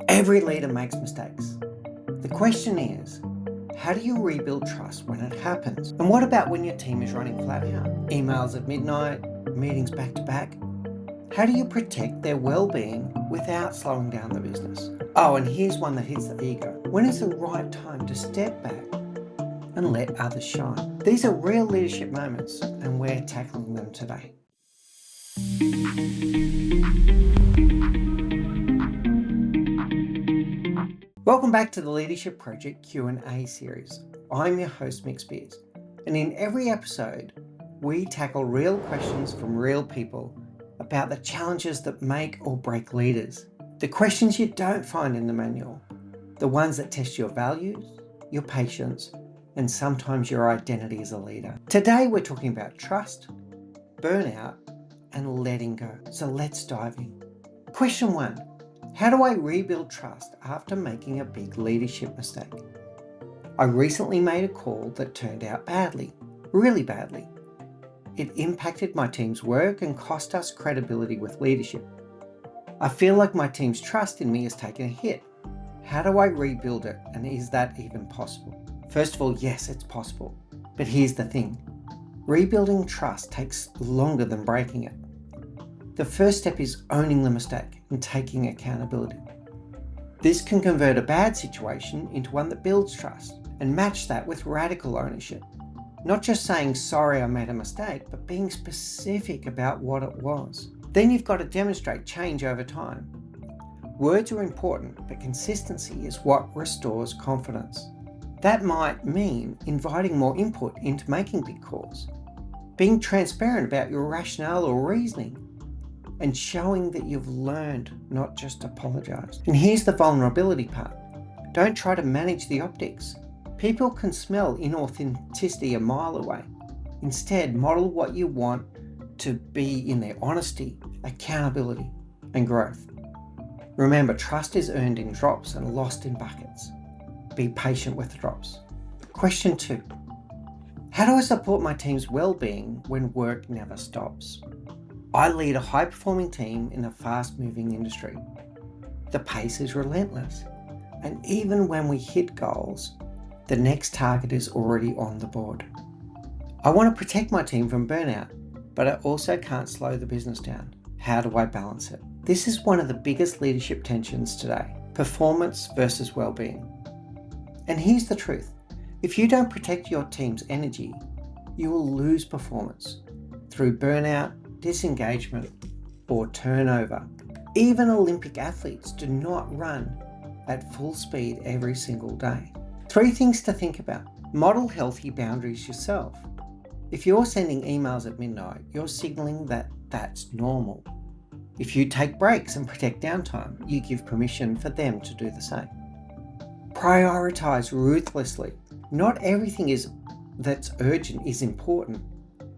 Every leader makes mistakes. The question is, how do you rebuild trust when it happens? And what about when your team is running flat out? Emails at midnight, meetings back to back? How do you protect their well-being without slowing down the business? Oh, and here's one that hits the ego. When is the right time to step back and let others shine? These are real leadership moments, and we're tackling them today. Welcome back to the Leadership Project Q&A series. I'm your host, Mick Spiers, and in every episode, we tackle real questions from real people about the challenges that make or break leaders. The questions you don't find in the manual, the ones that test your values, your patience, and sometimes your identity as a leader. Today, we're talking about trust, burnout, and letting go. So let's dive in. Question 1. How do I rebuild trust after making a big leadership mistake? I recently made a call that turned out badly, really badly. It impacted my team's work and cost us credibility with leadership. I feel like my team's trust in me has taken a hit. How do I rebuild it, and is that even possible? First of all, yes, it's possible. But here's the thing. Rebuilding trust takes longer than breaking it. The first step is owning the mistake and taking accountability. This can convert a bad situation into one that builds trust, and match that with radical ownership. Not just saying, sorry, I made a mistake, but being specific about what it was. Then you've got to demonstrate change over time. Words are important, but consistency is what restores confidence. That might mean inviting more input into making big calls, being transparent about your rationale or reasoning, and showing that you've learned, not just apologized. And here's the vulnerability part. Don't try to manage the optics. People can smell inauthenticity a mile away. Instead, model what you want to be in their honesty, accountability, and growth. Remember, trust is earned in drops and lost in buckets. Be patient with the drops. Question 2. How do I support my team's well-being when work never stops? I lead a high-performing team in a fast-moving industry. The pace is relentless, and even when we hit goals, the next target is already on the board. I want to protect my team from burnout, but I also can't slow the business down. How do I balance it? This is one of the biggest leadership tensions today, performance versus well-being. And here's the truth. If you don't protect your team's energy, you will lose performance through burnout, disengagement, or turnover. Even Olympic athletes do not run at full speed every single day. 3 things to think about. Model healthy boundaries yourself. If you're sending emails at midnight, you're signaling that that's normal. If you take breaks and protect downtime, you give permission for them to do the same. Prioritize ruthlessly. Not everything that's urgent is important.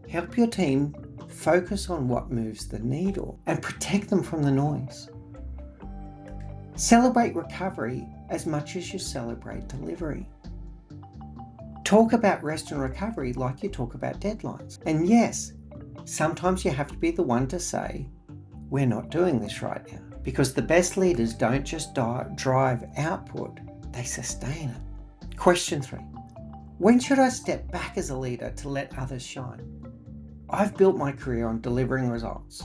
Help your team focus on what moves the needle and protect them from the noise. Celebrate recovery as much as you celebrate delivery. Talk about rest and recovery like you talk about deadlines. And yes, sometimes you have to be the one to say, we're not doing this right now. Because the best leaders don't just drive output, they sustain it. Question 3. When should I step back as a leader to let others shine? I've built my career on delivering results,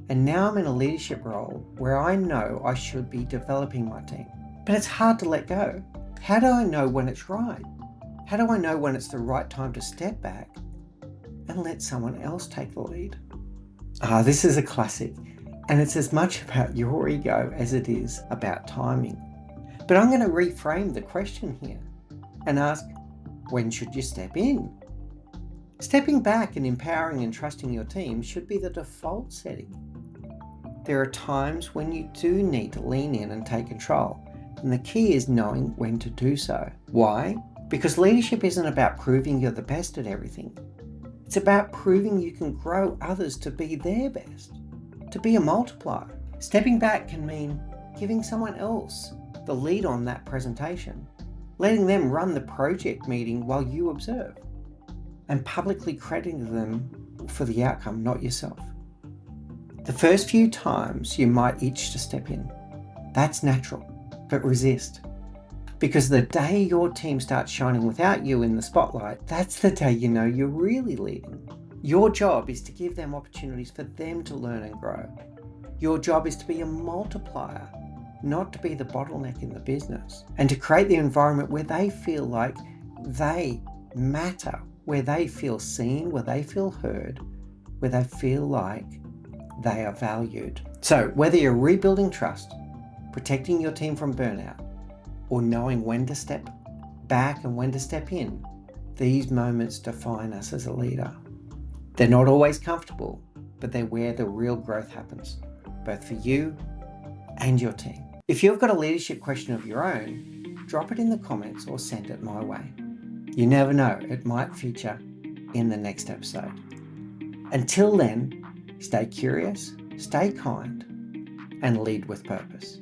and now I'm in a leadership role where I know I should be developing my team. But it's hard to let go. How do I know when it's right? How do I know when it's the right time to step back and let someone else take the lead? This is a classic, and it's as much about your ego as it is about timing. But I'm going to reframe the question here and ask, when should you step in? Stepping back and empowering and trusting your team should be the default setting. There are times when you do need to lean in and take control, and the key is knowing when to do so. Why? Because leadership isn't about proving you're the best at everything. It's about proving you can grow others to be their best, to be a multiplier. Stepping back can mean giving someone else the lead on that presentation, letting them run the project meeting while you observe, and publicly crediting them for the outcome, not yourself. The first few times you might itch to step in. That's natural. but resist. Because the day your team starts shining without you in the spotlight, that's the day you know you're really leading. Your job is to give them opportunities for them to learn and grow. Your job is to be a multiplier, not to be the bottleneck in the business, and to create the environment where they feel like they matter, where they feel seen, where they feel heard, where they feel like they are valued. So whether you're rebuilding trust, protecting your team from burnout, or knowing when to step back and when to step in, these moments define us as a leader. They're not always comfortable, but they're where the real growth happens, both for you and your team. If you've got a leadership question of your own, drop it in the comments or send it my way. You never know, it might feature in the next episode. Until then, stay curious, stay kind, and lead with purpose.